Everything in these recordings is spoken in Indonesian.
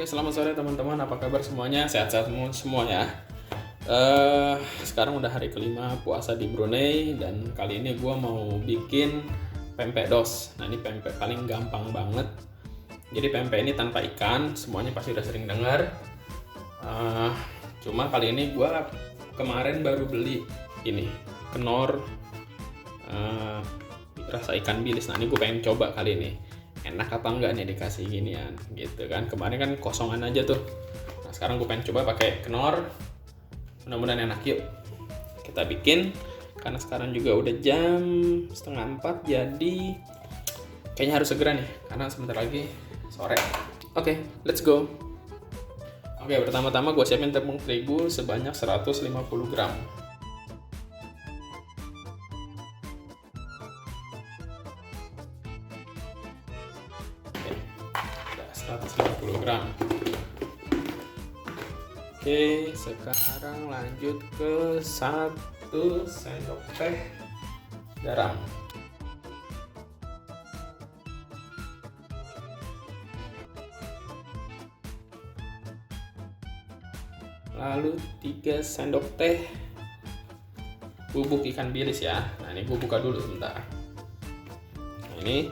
Oke, selamat sore teman-teman. Apa kabar semuanya? Sehat-sehat semua ya. Sekarang udah hari kelima puasa di Brunei dan kali ini gue mau bikin pempek dos. Nah, ini pempek paling gampang banget. Jadi pempek ini tanpa ikan, semuanya pasti udah sering dengar. Cuma kali ini gue kemarin baru beli ini kenor rasa ikan bilis. Nah, ini gue pengen coba kali ini. Enak apa enggak nih dikasih ginian gitu kan. Kemarin kan kosongan aja tuh. Nah, sekarang gue pengen coba pakai kenor. Mudah-mudahan enak. Yuk kita bikin, karena sekarang juga udah jam 3:30, jadi kayaknya harus segera nih karena sebentar lagi sore. Oke, let's go. Oke, pertama-tama gue siapin tepung terigu sebanyak 150 gram. 150 gram. Oke, sekarang lanjut ke 1 sendok teh garam. Lalu 3 sendok teh bubuk ikan bilis ya. Nah, ini gue buka dulu sebentar. Nah, ini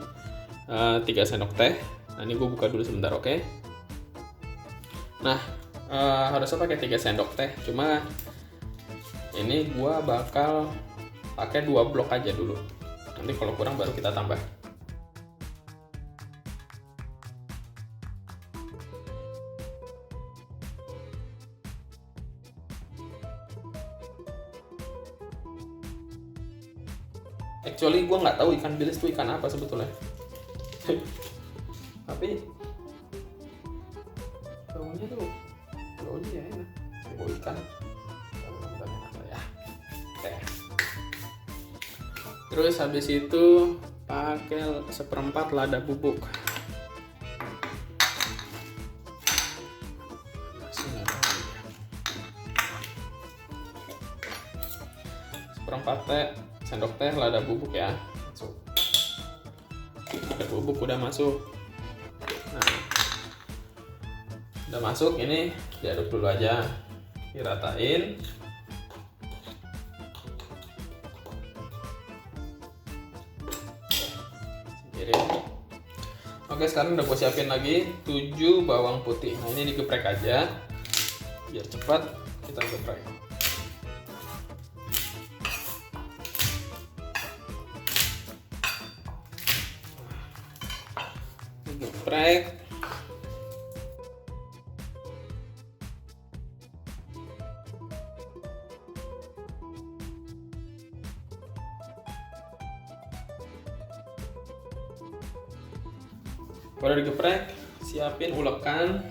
3 sendok teh. Nah, ini gue buka dulu sebentar, oke? Nah, harusnya pakai 3 sendok teh. Cuma ini gue bakal pakai 2 blok aja dulu. Nanti kalau kurang baru kita tambah. Actually gue nggak tahu ikan bilis itu ikan apa sebetulnya. Tapi baunya tuh ya enak, bau ikan. Mudah-mudahan enak lah ya. Oke. Terus habis itu pakai 1/4 lada bubuk. 1/4 sendok teh lada bubuk ya. Masuk. Lada bubuk udah masuk. Nah, udah masuk, ini diaduk dulu aja, diratain. Singkirin. Oke, sekarang udah gue siapin lagi 7 bawang putih. Nah, ini digeprek aja biar cepat kita geprek. Geprek. Kalau digeprek, siapin ulekan.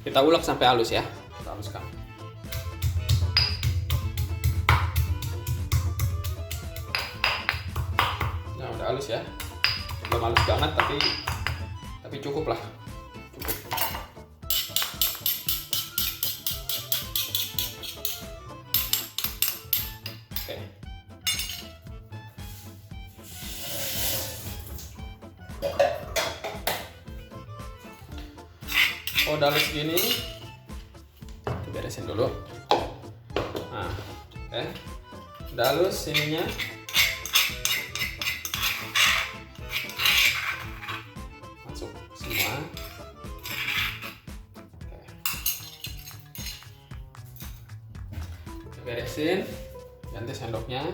Kita ulek sampai halus ya. Kita haluskan. Nah, udah halus ya. Belum halus banget tapi cukup lah. Oh, udah halus gini, kita beresin dulu. Nah, oke, udah halus ininya. Masuk semua. Oke. Kita beresin, ganti sendoknya.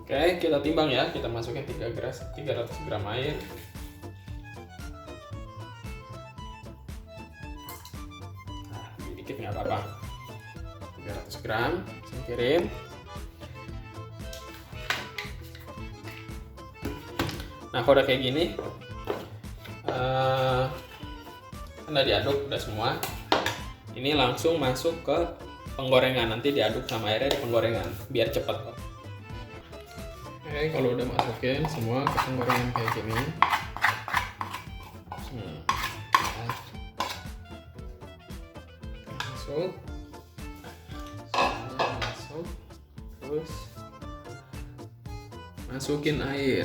Oke, kita timbang ya. Kita masukin 300 gram air. Nah, dikit nggak apa-apa. 300 gram, singkirin. Nah, kalau udah kayak gini, udah diaduk, udah semua. Ini langsung masuk ke penggorengan. Nanti diaduk sama airnya di penggorengan, biar cepat. Oke, kalau udah masukin semua ke penggorengan kayak gini, masuk, terus masukin air.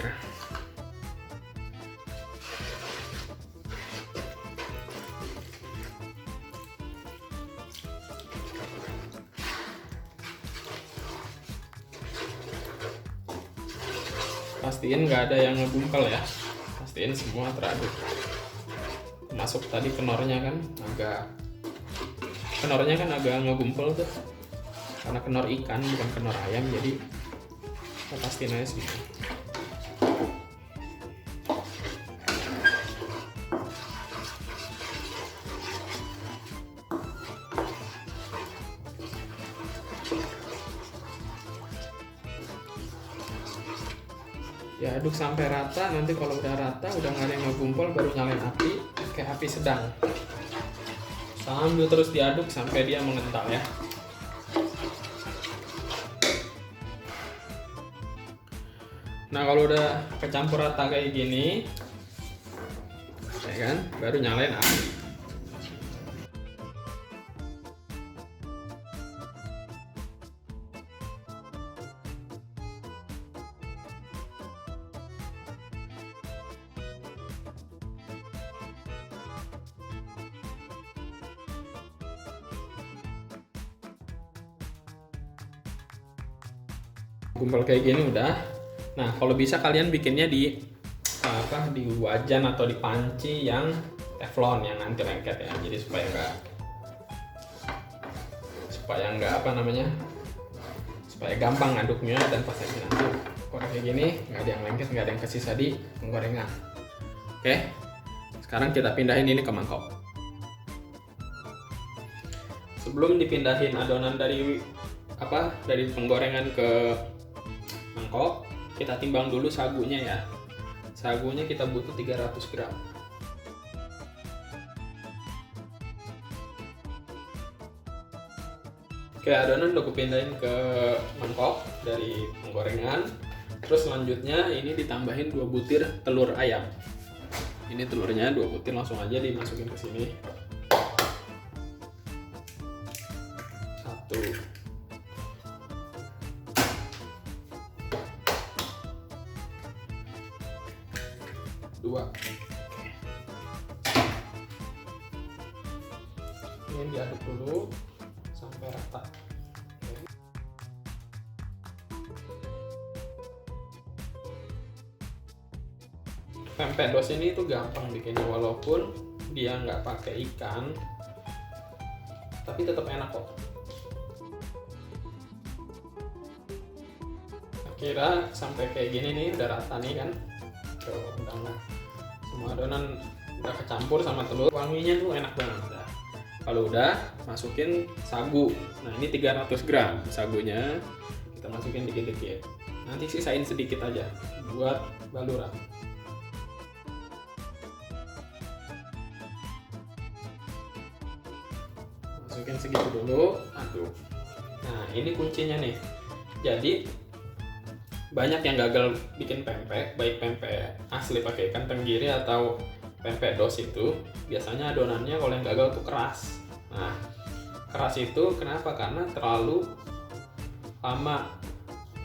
Pastiin nggak ada yang ngegumpal ya, pastiin semua teraduk. Masuk tadi kenornya kan agak ngegumpal tuh, karena kenor ikan bukan kenor ayam, jadi kita pastiin aja sih. Ya aduk sampai rata, nanti kalau udah rata udah nggak ada yang ngegumpal baru nyalain api kayak api sedang, sambil terus diaduk sampai dia mengental ya. Nah kalau udah kecampur rata kayak gini ya kan, baru nyalain api. Gumpal kayak gini udah. Nah kalau bisa kalian bikinnya di wajan atau di panci yang teflon yang anti lengket ya, jadi supaya supaya gampang aduknya, dan pas lagi nanti kalau kayak gini nggak ada yang lengket, nggak ada yang kesisa di penggorengan. Oke, sekarang kita pindahin ini ke mangkok. Sebelum dipindahin adonan dari penggorengan ke mangkok, kita timbang dulu sagunya ya. Sagunya kita butuh 300 gram. Oke, adonan udah aku pindahin ke mangkok dari penggorengan. Terus selanjutnya ini ditambahin 2 butir telur ayam. Ini telurnya 2 butir, langsung aja dimasukin ke sini. 1, 2. Ini diaduk dulu sampai rata. Pempek dos ini tuh gampang bikinnya, walaupun dia nggak pakai ikan, tapi tetap enak kok. Kira sampai kayak gini nih udah rata nih kan. Tuh, udah semua adonan udah kecampur sama telur, wanginya tuh enak banget. Nah, kalau udah masukin sagu. Nah ini 300 gram sagunya kita masukin dikit-dikit. Nanti sisain sedikit aja buat baluran. Masukin segitu dulu, aduk. Nah ini kuncinya nih. Jadi banyak yang gagal bikin pempek, baik pempek asli pakai ikan tenggiri atau pempek dos itu biasanya adonannya kalau yang gagal tuh keras. Nah keras itu kenapa? Karena terlalu lama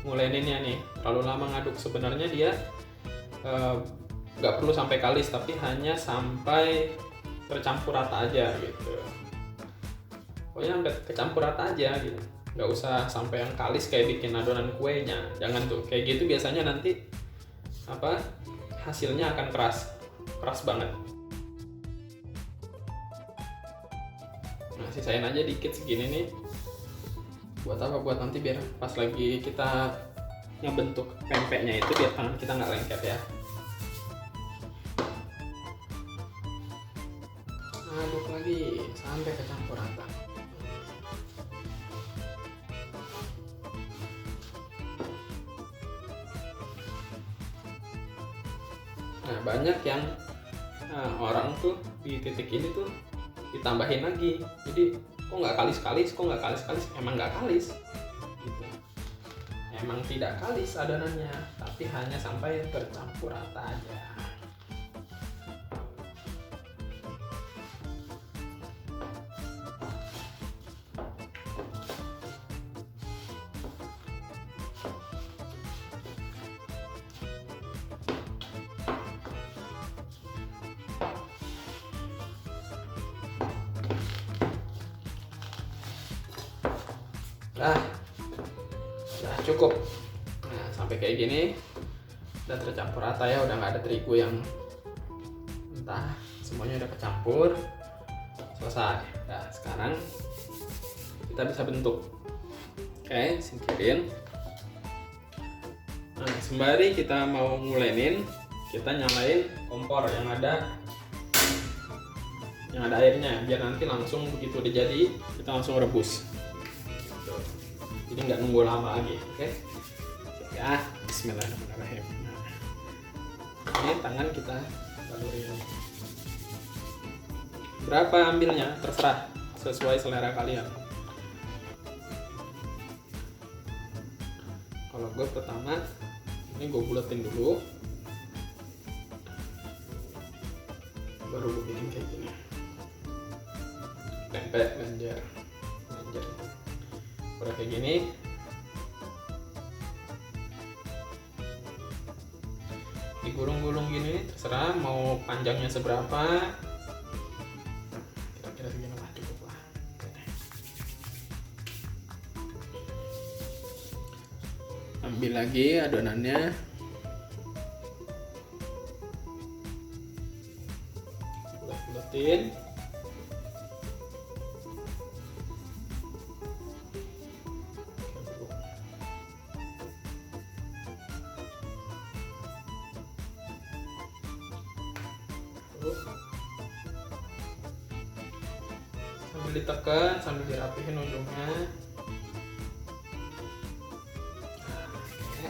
nguleninnya nih, terlalu lama ngaduk. Sebenarnya dia nggak perlu sampai kalis, tapi hanya sampai tercampur rata aja gitu. Pokoknya kecampur rata aja gitu, nggak usah sampai yang kalis kayak bikin adonan kuenya. Jangan tuh, kayak gitu biasanya nanti hasilnya akan keras banget. Nah sisain aja dikit segini nih, buat apa? Buat nanti biar pas lagi kita ngebentuk pempeknya itu biar tangan kita nggak lengket ya. Aduk lagi sampai kecampur rata. Nah banyak yang orang tuh di titik ini tuh ditambahin lagi, jadi kok nggak kalis-kalis, emang nggak kalis gitu. Emang tidak kalis adonannya, tapi hanya sampai tercampur rata aja. Udah cukup. Nah, sampai kayak gini udah tercampur rata ya, udah nggak ada terigu yang entah, semuanya udah kecampur, selesai. Nah, sekarang kita bisa bentuk. Oke, singkirin. Nah, sembari kita mau ngulenin, kita nyalain kompor yang ada airnya, biar nanti langsung begitu udah jadi kita langsung rebus. Jadi nggak nunggu lama lagi, oke? Ya, Bismillahirrahmanirrahim. Nah, ini tangan kita balurin. Berapa ambilnya terserah, sesuai selera kalian. Kalau gue pertama, ini gue buletin dulu, baru gue bikin kayak gini. Tempe lenjer. Udah kayak gini, digulung-gulung gini, terserah mau panjangnya seberapa, kira-kira segini lah, cukup lah. Ambil lagi adonannya, bulet-buletin. Sambil ditekan, sambil dirapihin ujungnya. Oke.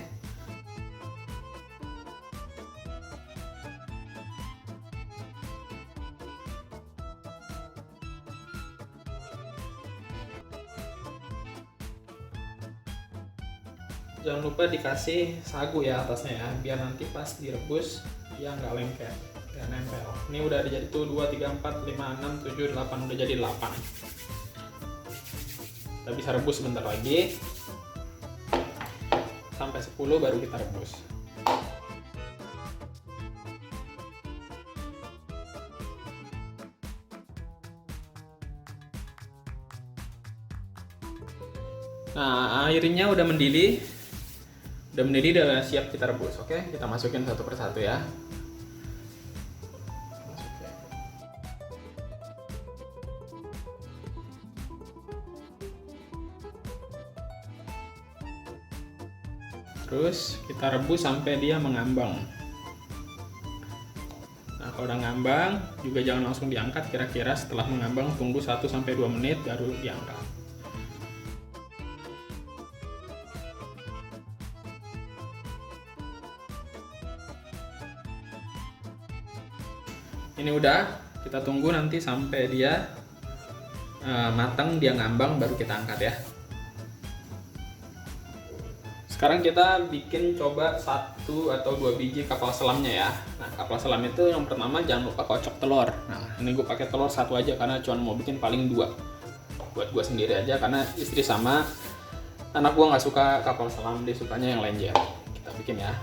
Jangan lupa dikasih sagu ya atasnya ya, biar nanti pas direbus dia nggak lengket dan nempel. Ini udah jadi tuh 2, 3, 4, 5, 6, 7, 8, udah jadi 8. Kita bisa rebus sebentar lagi sampai 10 baru kita rebus. Nah, airnya udah mendidih, udah siap kita rebus. Oke, kita masukin satu persatu ya. Terus kita rebus sampai dia mengambang. Nah, kalau udah ngambang juga jangan langsung diangkat, kira-kira setelah mengambang tunggu 1-2 menit baru diangkat. Ini udah, kita tunggu nanti sampai dia matang, dia ngambang, baru kita angkat ya. Sekarang kita bikin coba 1 atau 2 biji kapal selamnya ya. Nah, kapal selam itu yang pertama jangan lupa kocok telur. Nah, ini gue pakai telur 1 aja karena cuma mau bikin paling 2. Buat gue sendiri aja karena istri sama anak gue nggak suka kapal selam, dia sukanya yang lenjer. Kita bikin ya.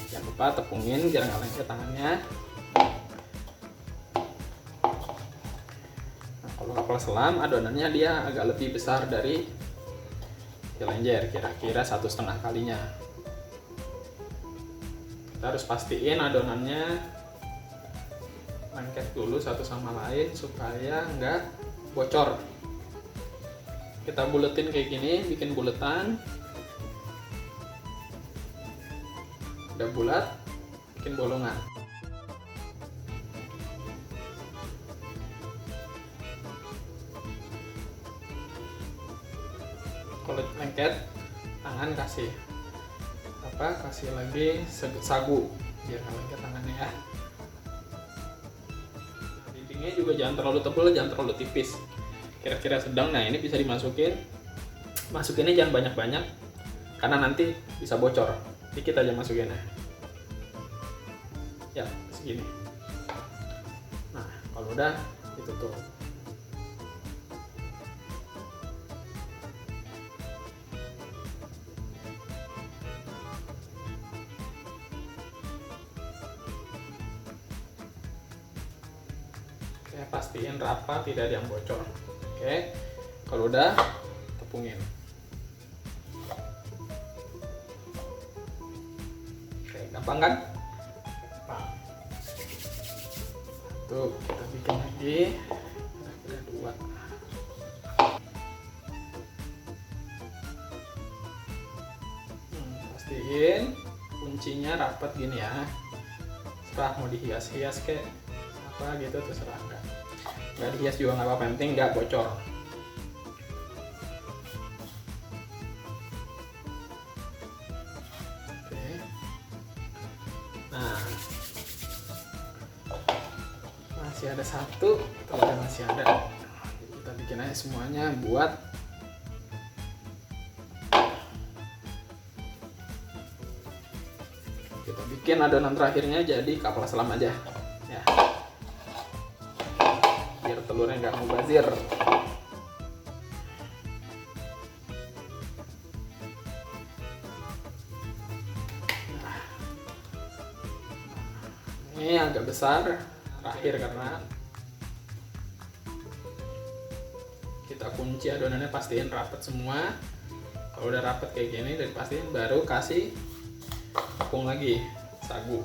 Jangan lupa tepungin biar nggak lengket tangannya. Nah, kalau kapal selam adonannya dia agak lebih besar dari lenjer, kira-kira 1,5 kalinya. Kita harus pastiin adonannya lengket dulu satu sama lain supaya nggak bocor. Kita buletin kayak gini, bikin buletan. Udah bulat, bikin bolongan. Kalau lengket, tangan kasih lagi sagu biar nggak lengket tangannya ya. Nah, dindingnya juga jangan terlalu tebal, jangan terlalu tipis, kira-kira sedang. Nah, ini bisa dimasukinnya jangan banyak-banyak, karena nanti bisa bocor. Dikit aja masukin ya segini. Nah kalau udah ditutup. Oke, pastiin rapat, tidak ada yang bocor. Oke, kalau udah tepungin. Oke, gampang kan? Gampang. Tuh, kita bikin lagi. Kira-kira 2. Pastiin kuncinya rapat gini ya. Setelah mau dihias-hias kayak apa gitu terserah, nggak dihias juga nggak apa-apa, yang penting nggak bocor. Oke. Nah masih ada 1, telurnya masih ada. Kita bikin aja semuanya buat kita bikin adonan terakhirnya jadi kapal selam aja ya, biar telurnya nggak mubazir. Nah, ini agak besar terakhir karena kita kunci adonannya, pastiin rapat semua. Kalau udah rapat kayak gini dan pastiin, baru kasih tepung lagi sagu.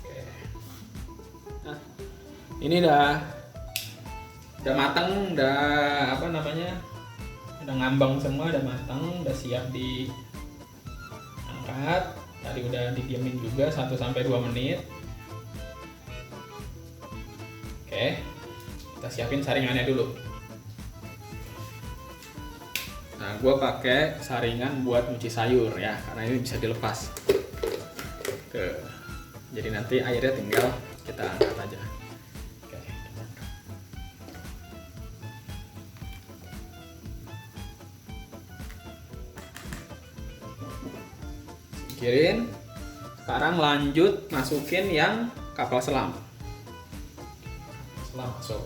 Oke. Nah, ini udah matang, udah apa namanya? Udah ngambang semua, udah matang, udah siap diangkat. Tadi udah didiamin juga 1-2 menit. Oke. Kita siapin saringannya dulu. Nah, gue pakai saringan buat nyuci sayur ya, karena ini bisa dilepas. Tuh. Jadi nanti airnya tinggal kita angkat aja. Oke, kita angkat. Singkirin. Sekarang lanjut masukin yang kapal selam. Selam masuk.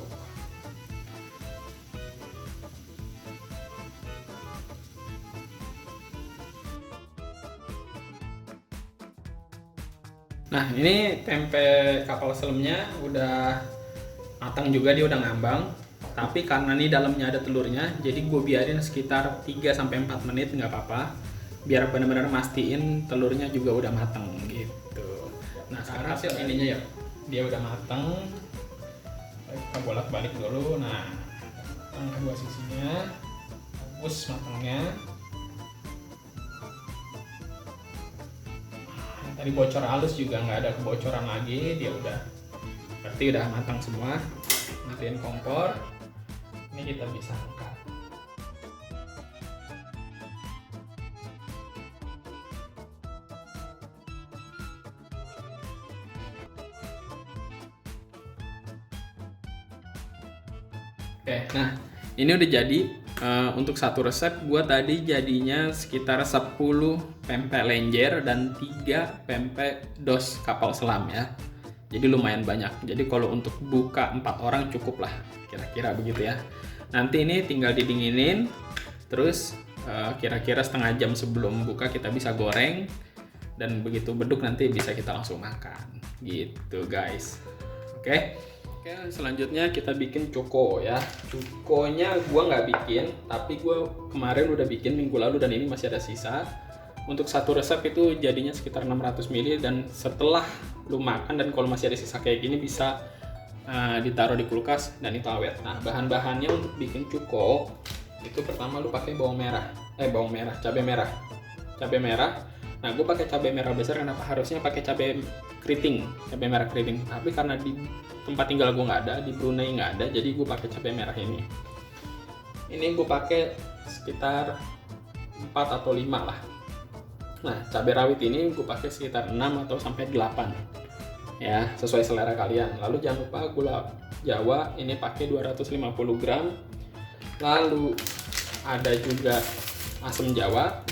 Nah, ini tempe kapal selamnya udah matang juga, dia udah ngambang. Tapi karena ini dalamnya ada telurnya, jadi gue biarin sekitar 3-4 menit, nggak apa-apa. Biar benar-benar mastiin telurnya juga udah matang gitu. Nah, sekarang hasil ininya ya, dia udah matang. Kita bolak-balik dulu. Nah, matang kedua sisinya, bagus matangnya. Tadi bocor halus juga nggak ada kebocoran lagi, dia udah berarti udah matang semua. Matiin kompor, ini kita bisa angkat. Oke, nah ini udah jadi. Untuk satu resep gua tadi jadinya sekitar 10 pempek lenjer dan 3 pempek dos kapal selam ya. Jadi lumayan banyak. Jadi kalau untuk buka 4 orang cukup lah, kira-kira begitu ya. Nanti ini tinggal didinginin, terus kira-kira setengah jam sebelum buka kita bisa goreng, dan begitu beduk nanti bisa kita langsung makan gitu guys. Oke, selanjutnya kita bikin cuko ya. Cukonya gua nggak bikin, tapi gua kemarin udah bikin minggu lalu dan ini masih ada sisa. Untuk satu resep itu jadinya sekitar 600 ml, dan setelah lu makan dan kalau masih ada sisa kayak gini bisa ditaruh di kulkas dan itu awet. Nah, bahan-bahannya untuk bikin cuko itu pertama lu pakai cabai merah. Nah, gue pakai cabai merah besar. Kenapa? Harusnya pakai cabai merah keriting. Tapi karena di tempat tinggal gue nggak ada, di Brunei nggak ada, jadi gue pakai cabai merah ini. Ini gue pakai sekitar 4 atau 5 lah. Nah, cabai rawit ini gue pakai sekitar 6 atau sampai 8. Ya, sesuai selera kalian. Lalu jangan lupa gula Jawa, ini pakai 250 gram. Lalu ada juga asam jawa,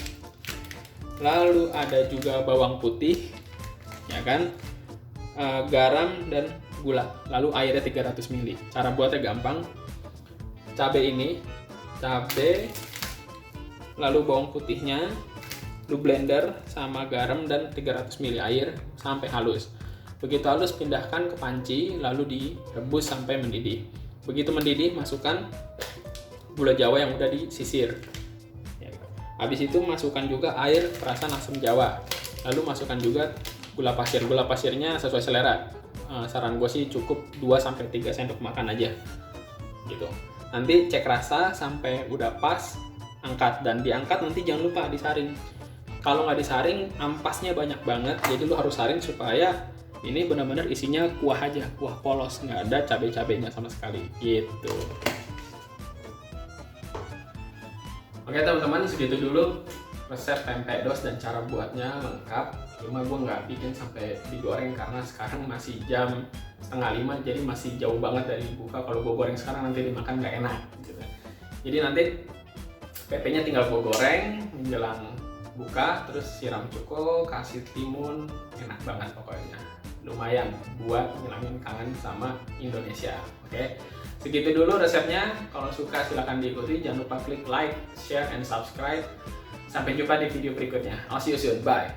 lalu ada juga bawang putih, ya kan, garam dan gula, lalu airnya 300 ml. Cara buatnya gampang. Cabai ini, lalu bawang putihnya, lu blender sama garam dan 300 ml air sampai halus. Begitu halus, pindahkan ke panci, lalu direbus sampai mendidih. Begitu mendidih, masukkan gula jawa yang udah disisir. Habis itu masukkan juga air perasan asam jawa. Lalu masukkan juga gula pasir. Gula pasirnya sesuai selera. Saran gue sih cukup 2-3 sendok makan aja. Gitu. Nanti cek rasa sampai udah pas, angkat. Dan diangkat nanti jangan lupa disaring. Kalau nggak disaring, ampasnya banyak banget. Jadi lu harus saring supaya ini benar-benar isinya kuah aja, kuah polos, nggak ada cabai-cabainya sama sekali. Gitu. Oke teman-teman, segitu dulu resep tempe dos dan cara buatnya lengkap. Cuma gue nggak bikin sampai digoreng karena sekarang masih jam 4:30, jadi masih jauh banget dari buka. Kalau gue goreng sekarang nanti dimakan nggak enak. Gitu. Jadi nanti pepenya tinggal gue goreng menjelang buka, terus siram cuko, kasih timun, enak banget pokoknya. Lumayan buat ngilangin kangen sama Indonesia. Oke, segitu dulu resepnya. Kalau suka silahkan diikuti, jangan lupa klik like, share, and subscribe. Sampai jumpa di video berikutnya. I'll see you soon, bye.